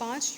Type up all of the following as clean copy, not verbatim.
5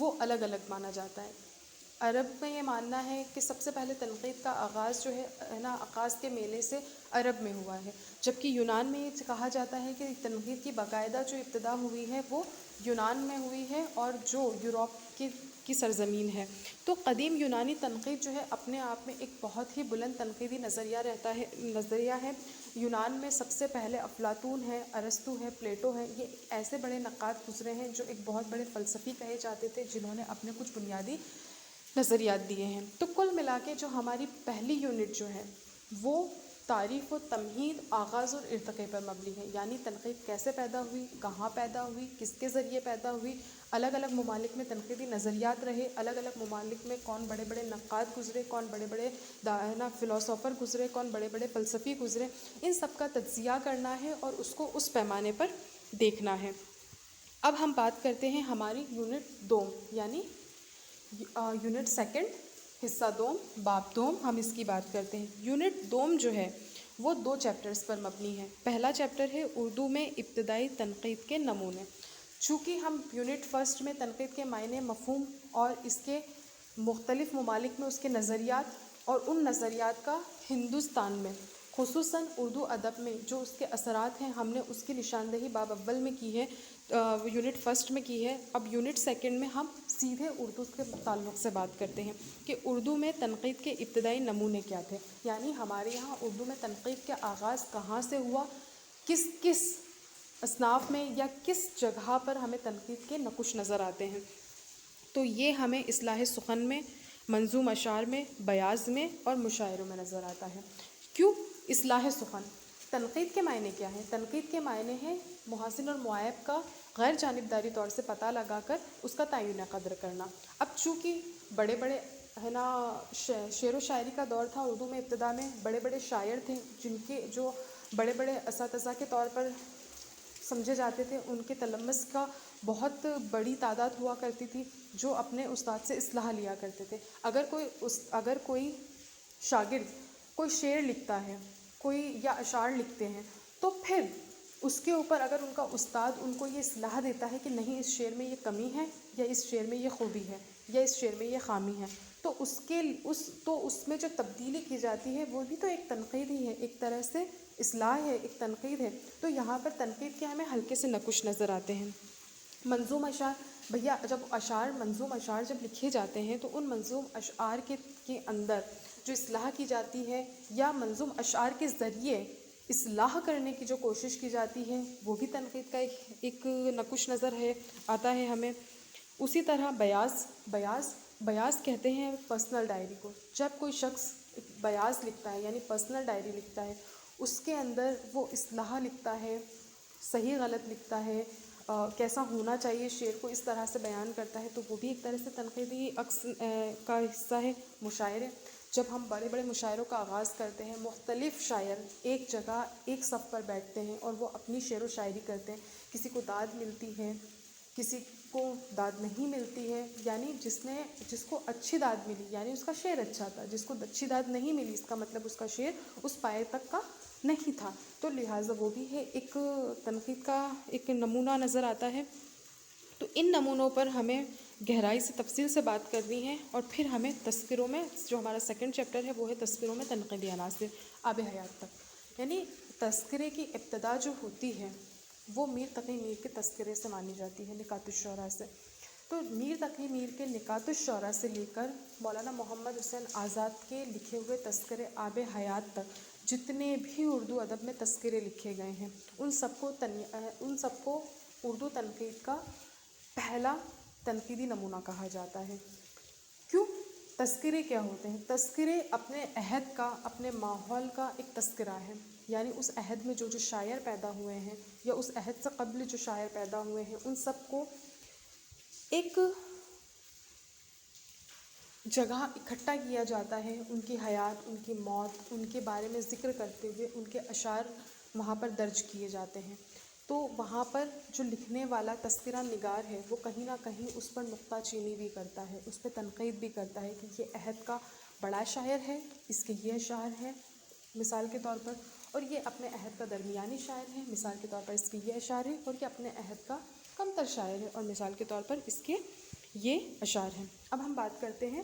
وہ الگ الگ مانا جاتا ہے۔ عرب میں یہ ماننا ہے کہ سب سے پہلے تنقید کا آغاز جو ہے نا عکاظ کے میلے سے عرب میں ہوا ہے، جبکہ یونان میں یہ کہا جاتا ہے کہ تنقید کی باقاعدہ جو ابتدا ہوئی ہے وہ یونان میں ہوئی ہے اور جو یوروپ کی سرزمین ہے۔ تو قدیم یونانی تنقید جو ہے اپنے آپ میں ایک بہت ہی بلند تنقیدی نظریہ ہے۔ یونان میں سب سے پہلے افلاطون ہے، ارسطو ہے، پلیٹو ہے، یہ ایسے بڑے نقاد گزرے ہیں جو ایک بہت بڑے فلسفی کہے جاتے تھے، جنہوں نے اپنے کچھ بنیادی نظریات دیے ہیں۔ تو کل ملا کے جو ہماری پہلی یونٹ جو ہے وہ تعریف و تمہید، آغاز اور ارتقاء پر مبنی ہے، یعنی تنقید کیسے پیدا ہوئی، کہاں پیدا ہوئی، کس کے ذریعے پیدا ہوئی، الگ الگ ممالک میں تنقیدی نظریات رہے، الگ الگ ممالک میں کون بڑے بڑے نقاد گزرے، کون بڑے بڑے فلاسفر گزرے، کون بڑے بڑے فلسفی گزرے، ان سب کا تجزیہ کرنا ہے اور اس کو اس پیمانے پر دیکھنا ہے۔ اب ہم بات کرتے ہیں ہماری یونٹ دوم، یعنی یونٹ سیکنڈ، حصہ دوم، باب دوم، ہم اس کی بات کرتے ہیں۔ یونٹ دوم جو ہے وہ 2 چیپٹرز پر مبنی ہے۔ پہلا چیپٹر ہے اردو میں ابتدائی تنقید کے نمونے۔ چونکہ ہم یونٹ فرسٹ میں تنقید کے معنی، مفہوم اور اس کے مختلف ممالک میں اس کے نظریات اور ان نظریات کا ہندوستان میں خصوصاً اردو ادب میں جو اس کے اثرات ہیں، ہم نے اس کی نشاندہی باب اول میں کی ہے، یونٹ فرسٹ میں کی ہے۔ اب یونٹ سیکنڈ میں ہم سیدھے اردو کے تعلق سے بات کرتے ہیں کہ اردو میں تنقید کے ابتدائی نمونے کیا تھے، یعنی ہمارے یہاں اردو میں تنقید کا آغاز کہاں سے ہوا، کس کس اصناف میں یا کس جگہ پر ہمیں تنقید کے نقوش نظر آتے ہیں۔ تو یہ ہمیں اصلاح سخن میں، منظوم اشعار میں، بیاض میں اور مشاعروں میں نظر آتا ہے۔ کیوں اصلاح سخن؟ تنقید کے معنی کیا ہیں؟ تنقید کے معنی ہیں محاسن اور معائب کا غیر جانبداری طور سے پتہ لگا کر اس کا تعین قدر کرنا۔ اب چونکہ بڑے بڑے شعر و شاعری کا دور تھا اردو میں، ابتدا میں بڑے بڑے شاعر تھے جو بڑے بڑے اساتذہ کے طور پر سمجھے جاتے تھے، ان کے تلمس کا بہت بڑی تعداد ہوا کرتی تھی جو اپنے استاد سے اصلاح لیا کرتے تھے۔ اگر کوئی شاگرد کوئی شعر لکھتا ہے، یا اشعار لکھتے ہیں، تو پھر اس کے اوپر اگر ان کا استاد ان کو یہ اصلاح دیتا ہے کہ نہیں اس شعر میں یہ کمی ہے، یا اس شعر میں یہ خوبی ہے، یا اس شعر میں یہ خامی ہے، تو اس میں جو تبدیلی کی جاتی ہے وہ بھی تو ایک تنقید ہی ہے، ایک طرح سے اصلاح ہے، ایک تنقید ہے۔ تو یہاں پر تنقید کے ہمیں ہلکے سے نقوش نظر آتے ہیں۔ منظوم اشعار، بھیا جب منظوم اشعار جب لکھے جاتے ہیں تو ان منظوم اشعار کے اندر جو اصلاح کی جاتی ہے یا منظوم اشعار کے ذریعے اصلاح کرنے کی جو کوشش کی جاتی ہے وہ بھی تنقید کا ایک نقوش نظر آتا ہے ہمیں۔ اسی طرح بیاض کہتے ہیں پرسنل ڈائری کو۔ جب کوئی شخص بیاض لکھتا ہے یعنی پرسنل ڈائری لکھتا ہے، اس کے اندر وہ اصلاح لکھتا ہے، صحیح غلط لکھتا ہے، کیسا ہونا چاہیے شعر کو اس طرح سے بیان کرتا ہے، تو وہ بھی ایک طرح سے تنقیدی عکس کا حصہ ہے۔ مشاعرے، جب ہم بڑے بڑے مشاعروں کا آغاز کرتے ہیں، مختلف شاعر ایک جگہ ایک صف پر بیٹھتے ہیں اور وہ اپنی شعر و شاعری کرتے ہیں، کسی کو داد ملتی ہے، کسی کو داد نہیں ملتی ہے، یعنی جس کو اچھی داد ملی یعنی اس کا شعر اچھا تھا، جس کو اچھی داد نہیں ملی اس کا مطلب اس کا شعر اس پائے تک کا نہیں تھا، تو لہٰذا وہ بھی ہے ایک تنقید کا ایک نمونہ نظر آتا ہے۔ تو ان نمونوں پر ہمیں گہرائی سے تفصیل سے بات کرنی ہے، اور پھر ہمیں تذکروں میں، جو ہمارا سیکنڈ چیپٹر ہے وہ ہے تذکروں میں تنقیدی عناصر آب حیات تک، یعنی تذکرے کی ابتدا جو ہوتی ہے وہ میر تقی میر کے تذکرے سے مانی جاتی ہے، نکات الشعراء سے۔ تو میر تقی میر کے نکات الشعراء سے لے کر مولانا محمد حسین آزاد کے لکھے ہوئے تذکرے آب حیات تک جتنے بھی اردو ادب میں تذکرے لکھے گئے ہیں ان سب کو اردو تنقید کا پہلا تنقیدی نمونہ کہا جاتا ہے۔ کیوں؟ تذکرے کیا ہوتے ہیں؟ تذکرے اپنے عہد کا، اپنے ماحول کا ایک تذکرہ ہے، یعنی اس عہد میں جو شاعر پیدا ہوئے ہیں یا اس عہد سے قبل جو شاعر پیدا ہوئے ہیں ان سب کو ایک جگہ اکٹھا کیا جاتا ہے، ان کی حیات، ان کی موت، ان کے بارے میں ذکر کرتے ہوئے ان کے اشعار وہاں پر درج کیے جاتے ہیں۔ تو وہاں پر جو لکھنے والا تذکرہ نگار ہے وہ کہیں نہ کہیں اس پر نقطہ چینی بھی کرتا ہے، اس پہ تنقید بھی کرتا ہے کہ یہ عہد کا بڑا شاعر ہے، اس کے یہ اشعار ہیں مثال کے طور پر، اور یہ اپنے عہد کا درمیانی شاعر ہے، مثال کے طور پر اس کے یہ اشعار ہیں، اور یہ اپنے عہد کا کم تر شاعر ہے اور مثال کے طور پر اس کے یہ اشعار ہیں۔ اب ہم بات کرتے ہیں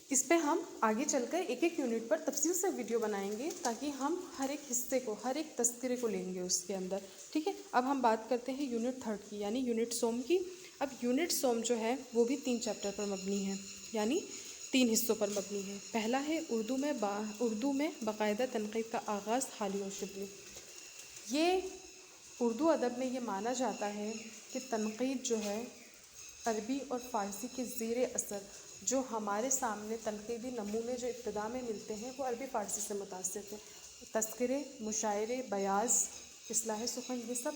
اس پہ، ہم آگے چل کر ایک ایک یونٹ پر تفصیل سے ویڈیو بنائیں گے تاکہ ہم ہر ایک حصے کو، ہر ایک تذکرے کو لیں گے اس کے اندر، ٹھیک ہے۔ اب ہم بات کرتے ہیں یونٹ 3 کی، یعنی یونٹ سوم کی۔ اب یونٹ سوم جو ہے وہ بھی 3 چیپٹر پر مبنی ہے، یعنی 3 حصوں پر مبنی ہے۔ پہلا ہے اردو میں باقاعدہ تنقید کا آغاز، حالی اور شبلی۔ یہ اردو ادب میں یہ مانا جاتا ہے کہ تنقید جو ہے عربی اور فارسی کے زیر اثر جو ہمارے سامنے تنقیدی نمونے جو ابتدا میں ملتے ہیں وہ عربی فارسی سے متاثر تھے۔ تذکرے، مشاعرے، بیاض، اصلاح سخن، یہ سب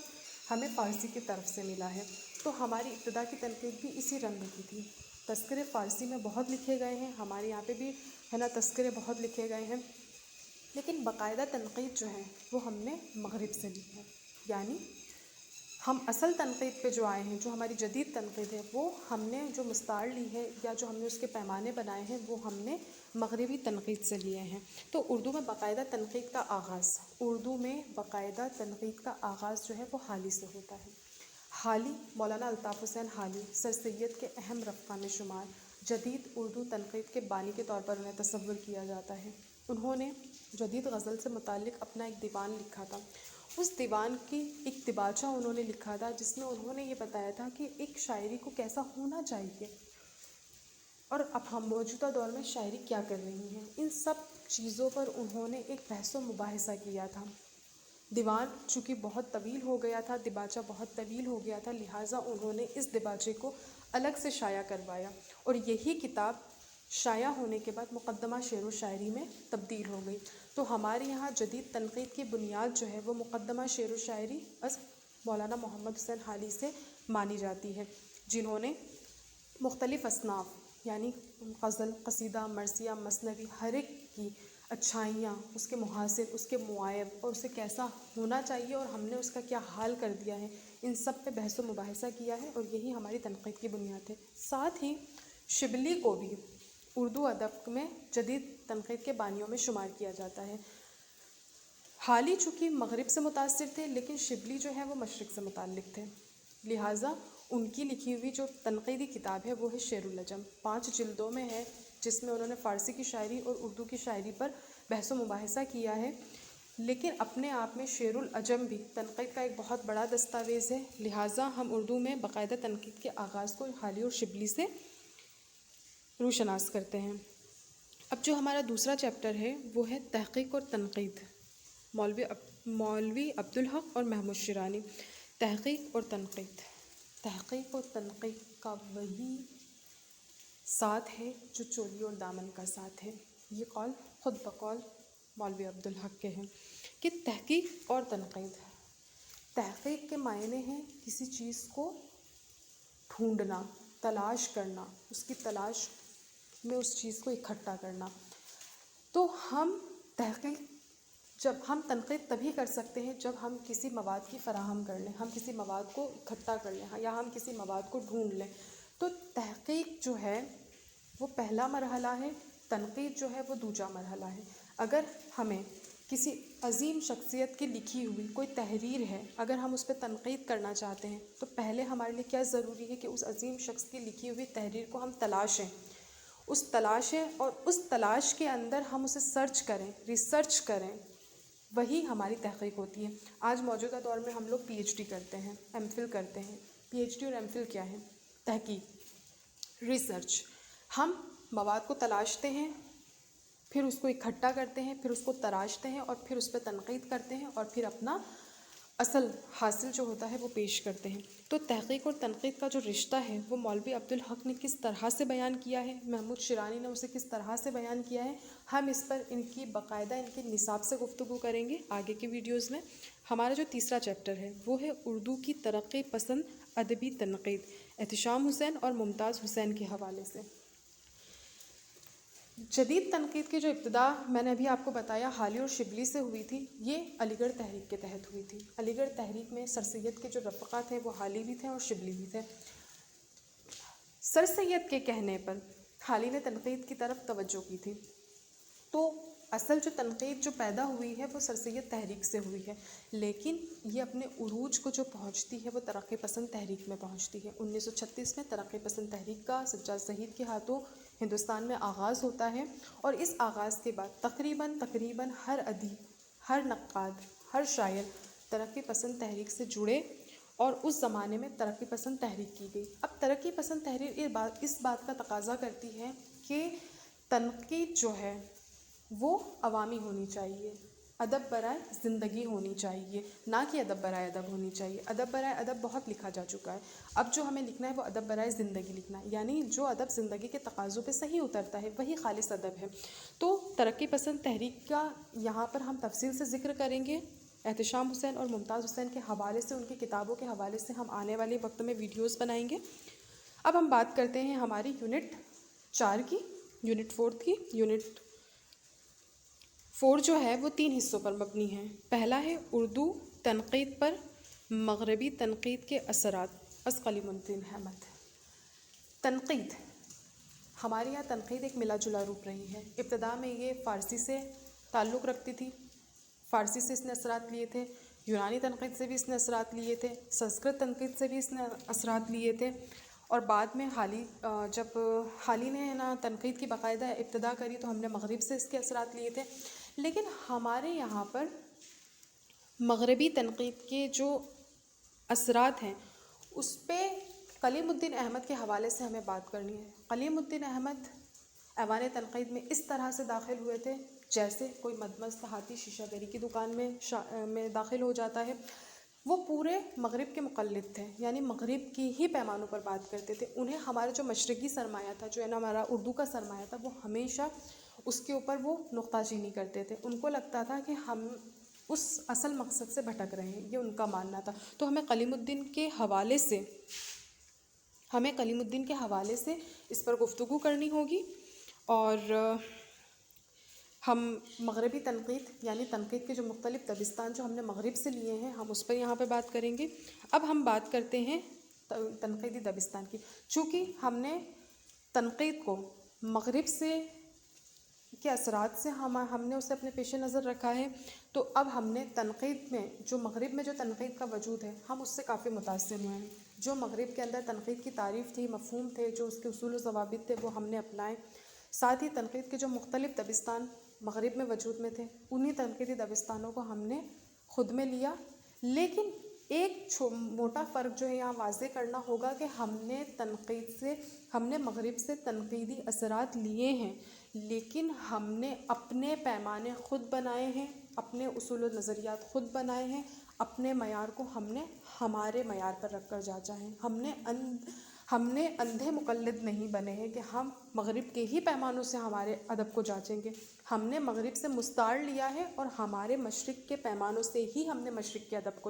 ہمیں فارسی کی طرف سے ملا ہے، تو ہماری ابتدا کی تنقید بھی اسی رنگ کی تھی۔ تذکرے فارسی میں بہت لکھے گئے ہیں، ہمارے یہاں پہ بھی ہے نا تذکرے بہت لکھے گئے ہیں، لیکن باقاعدہ تنقید جو ہے وہ ہم نے مغرب سے لی ہے، یعنی ہم اصل تنقید پہ جو آئے ہیں، جو ہماری جدید تنقید ہے، وہ ہم نے جو مستعار لی ہے یا جو ہم نے اس کے پیمانے بنائے ہیں وہ ہم نے مغربی تنقید سے لیے ہیں۔ تو اردو میں باقاعدہ تنقید کا آغاز، اردو میں باقاعدہ تنقید کا آغاز جو ہے وہ حالی سے ہوتا ہے۔ حالی مولانا الطاف حسین حالی سر سید کے اہم رفقا میں شمار، جدید اردو تنقید کے بانی کے طور پر انہیں تصور کیا جاتا ہے۔ انہوں نے جدید غزل سے متعلق اپنا ایک دیوان لکھا تھا، اس دیوان کی ایک دباچہ انہوں نے لکھا تھا جس میں انہوں نے یہ بتایا تھا کہ ایک شاعری کو کیسا ہونا چاہیے اور اب ہم موجودہ دور میں شاعری کیا کر رہی ہیں، ان سب چیزوں پر انہوں نے ایک بحث و مباحثہ کیا تھا۔ دیوان چونکہ بہت طویل ہو گیا تھا، دباچہ بہت طویل ہو گیا تھا، لہٰذا انہوں نے اس دباچے کو الگ سے شائع کروایا اور یہی کتاب شائع ہونے کے بعد مقدمہ شعر و شاعری میں تبدیل ہو گئی۔ تو ہمارے یہاں جدید تنقید کی بنیاد جو ہے وہ مقدمہ شعر و شاعری از مولانا محمد حسین حالی سے مانی جاتی ہے، جنہوں نے مختلف اصناف یعنی غزل، قصیدہ، مرثیہ، مثنوی، ہر ایک کی اچھائیاں، اس کے محاسن، اس کے معائب اور اسے کیسا ہونا چاہیے اور ہم نے اس کا کیا حال کر دیا ہے، ان سب پہ بحث و مباحثہ کیا ہے اور یہی ہماری تنقید کی بنیاد ہے۔ ساتھ ہی شبلی کو بھی اردو ادب میں جدید تنقید کے بانیوں میں شمار کیا جاتا ہے۔ حالی چونکہ مغرب سے متاثر تھے لیکن شبلی جو ہے وہ مشرق سے متعلق تھے، لہٰذا ان کی لکھی ہوئی جو تنقیدی کتاب ہے وہ ہے شعر العجم، 5 جلدوں میں ہے، جس میں انہوں نے فارسی کی شاعری اور اردو کی شاعری پر بحث و مباحثہ کیا ہے، لیکن اپنے آپ میں شعر العجم بھی تنقید کا ایک بہت بڑا دستاویز ہے، لہٰذا ہم اردو میں باقاعدہ تنقید کے آغاز کو حالی اور شبلی سے روشناس کرتے ہیں۔ اب جو ہمارا دوسرا چیپٹر ہے وہ ہے تحقیق اور تنقید، مولوی عبدالحق اور محمود شیرانی۔ تحقیق اور تنقید، تحقیق اور تنقید کا وہی ساتھ ہے جو چولی اور دامن کا ساتھ ہے، یہ قول خود بقول مولوی عبدالحق کے ہیں کہ تحقیق اور تنقید، تحقیق کے معنی ہیں کسی چیز کو ڈھونڈنا، تلاش کرنا، اس کی تلاش میں اس چیز کو اکٹھا کرنا۔ تو ہم تنقید تبھی کر سکتے ہیں جب ہم کسی مواد کی فراہم کر لیں، ہم کسی مواد کو اکٹھا کر لیں یا ہم کسی مواد کو ڈھونڈ لیں۔ تو تحقیق جو ہے وہ پہلا مرحلہ ہے، تنقید جو ہے وہ دوسرا مرحلہ ہے۔ اگر ہمیں کسی عظیم شخصیت کی لکھی ہوئی کوئی تحریر ہے، اگر ہم اس پہ تنقید کرنا چاہتے ہیں تو پہلے ہمارے لیے کیا ضروری ہے کہ اس عظیم شخص کی لکھی ہوئی تحریر کو ہم تلاشیں، اور اس تلاش کے اندر ہم اسے سرچ کریں، ریسرچ کریں، وہی ہماری تحقیق ہوتی ہے۔ آج موجودہ دور میں ہم لوگ پی ایچ ڈی کرتے ہیں، ایم فل کرتے ہیں۔ پی ایچ ڈی اور ایم فل کیا ہے؟ تحقیق، ریسرچ۔ ہم مواد کو تلاشتے ہیں، پھر اس کو اکٹھا کرتے ہیں، پھر اس کو تراشتے ہیں اور پھر اس پہ تنقید کرتے ہیں اور پھر اپنا اصل حاصل جو ہوتا ہے وہ پیش کرتے ہیں۔ تو تحقیق اور تنقید کا جو رشتہ ہے وہ مولوی عبدالحق نے کس طرح سے بیان کیا ہے، محمود شیرانی نے اسے کس طرح سے بیان کیا ہے، ہم اس پر ان کی باقاعدہ ان کے نصاب سے گفتگو کریں گے آگے کی ویڈیوز میں۔ ہمارا جو تیسرا چیپٹر ہے وہ ہے اردو کی ترقی پسند ادبی تنقید، احتشام حسین اور ممتاز حسین کے حوالے سے۔ جدید تنقید کی جو ابتدا میں نے ابھی آپ کو بتایا حالی اور شبلی سے ہوئی تھی، یہ علی گڑھ تحریک کے تحت ہوئی تھی۔ علی گڑھ تحریک میں سر سید کے جو رفقا تھے وہ حالی بھی تھے اور شبلی بھی تھے۔ سر سید کے کہنے پر حالی نے تنقید کی طرف توجہ کی تھی، تو اصل جو تنقید جو پیدا ہوئی ہے وہ سر سید تحریک سے ہوئی ہے، لیکن یہ اپنے عروج کو جو پہنچتی ہے وہ ترقی پسند تحریک میں پہنچتی ہے۔ 1936 میں ترقی پسند تحریک کا سجاد زہید کے ہاتھوں ہندوستان میں آغاز ہوتا ہے، اور اس آغاز کے بعد تقریباً ہر ادیب، ہر نقاد، ہر شاعر ترقی پسند تحریک سے جڑے، اور اس زمانے میں ترقی پسند تحریک کی گئی۔ اب ترقی پسند تحریک اس بات کا تقاضا کرتی ہے کہ تنقید جو ہے وہ عوامی ہونی چاہیے، ادب برائے زندگی ہونی چاہیے، نہ کہ ادب برائے ادب ہونی چاہیے۔ ادب برائے ادب بہت لکھا جا چکا ہے، اب جو ہمیں لکھنا ہے وہ ادب برائے زندگی لکھنا ہے، یعنی جو ادب زندگی کے تقاضوں پہ صحیح اترتا ہے وہی خالص ادب ہے۔ تو ترقی پسند تحریک کا یہاں پر ہم تفصیل سے ذکر کریں گے، احتشام حسین اور ممتاز حسین کے حوالے سے، ان کی کتابوں کے حوالے سے ہم آنے والے وقت میں ویڈیوز بنائیں گے۔ اب ہم بات کرتے ہیں ہماری یونٹ 4 کی، یونٹ 4 کی۔ یونٹ 4 جو ہے وہ 3 حصوں پر مبنی ہے۔ پہلا ہے اردو تنقید پر مغربی تنقید کے اثرات، از کلیم الدین احمد۔ تنقید، ہمارے یہاں تنقید ایک ملا جلا روپ رہی ہے۔ ابتدا میں یہ فارسی سے تعلق رکھتی تھی، فارسی سے اس نے اثرات لیے تھے، یونانی تنقید سے بھی اس نے اثرات لیے تھے، سنسکرت تنقید سے بھی اس نے اثرات لیے تھے، اور بعد میں جب حالی نے نا تنقید کی باقاعدہ ابتدا کری تو ہم نے مغرب سے اس کے اثرات لیے تھے۔ لیکن ہمارے یہاں پر مغربی تنقید کے جو اثرات ہیں اس پہ کلیم الدین احمد کے حوالے سے ہمیں بات کرنی ہے۔ کلیم الدین احمد ایوان تنقید میں اس طرح سے داخل ہوئے تھے جیسے کوئی مدمست ہاتھی شیشہ گری کی دکان میں داخل ہو جاتا ہے۔ وہ پورے مغرب کے مقلد تھے، یعنی مغرب کی ہی پیمانوں پر بات کرتے تھے۔ انہیں ہمارا جو مشرقی سرمایہ تھا، جو ہے نا ہمارا اردو کا سرمایہ تھا، وہ ہمیشہ اس کے اوپر وہ نقطہ چینی کرتے تھے۔ ان کو لگتا تھا کہ ہم اس اصل مقصد سے بھٹک رہے ہیں، یہ ان کا ماننا تھا۔ تو ہمیں کلیم الدین کے حوالے سے اس پر گفتگو کرنی ہوگی، اور ہم مغربی تنقید یعنی تنقید کے جو مختلف دبستان جو ہم نے مغرب سے لیے ہیں، ہم اس پر یہاں پہ بات کریں گے۔ اب ہم بات کرتے ہیں تنقیدی دبستان کی۔ چونکہ ہم نے تنقید کو مغرب کے اثرات سے ہم نے اسے اپنے پیش نظر رکھا ہے، تو اب ہم نے تنقید میں جو مغرب میں جو تنقید کا وجود ہے ہم اس سے کافی متاثر ہوئے ہیں۔ جو مغرب کے اندر تنقید کی تعریف تھی، مفہوم تھے، جو اس کے اصول و ضوابط تھے، وہ ہم نے اپنائے۔ ساتھ ہی تنقید کے جو مختلف دبستان مغرب میں وجود میں تھے، انہی تنقیدی دبستانوں کو ہم نے خود میں لیا۔ لیکن ایک موٹا فرق جو ہے یہاں واضح کرنا ہوگا کہ ہم نے مغرب سے تنقیدی اثرات لیے ہیں، لیکن ہم نے اپنے پیمانے خود بنائے ہیں، اپنے اصول و نظریات خود بنائے ہیں، اپنے معیار کو ہم نے ہمارے معیار پر رکھ کر جانچا ہے۔ ہم نے اندھے مقلد نہیں بنے ہیں کہ ہم مغرب کے ہی پیمانوں سے ہمارے ادب کو جانچیں گے۔ ہم نے مغرب سے مستعار لیا ہے اور ہمارے مشرق کے پیمانوں سے ہی ہم نے مشرق کے ادب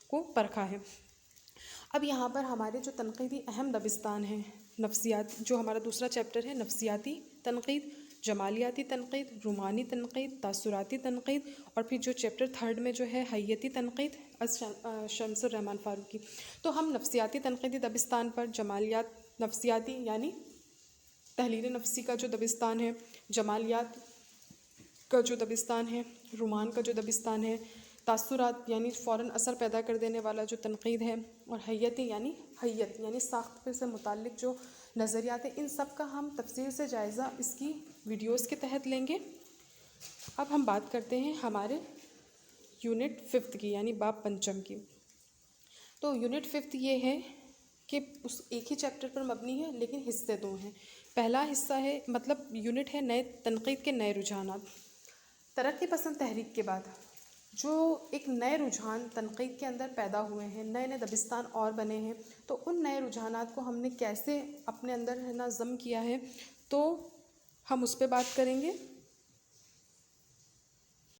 کو پرکھا ہے۔ اب یہاں پر ہمارے جو تنقیدی اہم دبستان ہیں، نفسیات، جو ہمارا دوسرا چیپٹر ہے، نفسیاتی تنقید، جمالیاتی تنقید، رومانی تنقید، تاثراتی تنقید، اور پھر جو چیپٹر 3 میں جو ہے حیتی تنقید، از شمس الرحمن فاروقی۔ تو ہم نفسیاتی تنقیدی دبستان پر نفسیاتی یعنی تحلیل نفسی کا جو دبستان ہے، جمالیات کا جو دبستان ہے، رومان کا جو دبستان ہے، تاثرات یعنی فوراً اثر پیدا کر دینے والا جو تنقید ہے، اور حیت یعنی ساخت سے متعلق جو نظریات ہیں، ان سب کا ہم تفصیل سے جائزہ اس کی ویڈیوز کے تحت لیں گے۔ اب ہم بات کرتے ہیں ہمارے یونٹ 5 کی، یعنی باب پنچم کی۔ تو یونٹ 5 یہ ہے کہ اس ایک ہی چیپٹر پر مبنی ہے لیکن حصے 2 ہیں۔ پہلا حصہ ہے، مطلب یونٹ ہے نئے تنقید کے نئے رجحانات۔ ترقی پسند تحریک کے بعد جو ایک نئے رجحان تنقید کے اندر پیدا ہوئے ہیں، نئے نئے دبستان اور بنے ہیں، تو ان نئے رجحانات کو ہم نے کیسے اپنے اندر ضم کیا ہے، تو ہم اس پہ بات کریں گے۔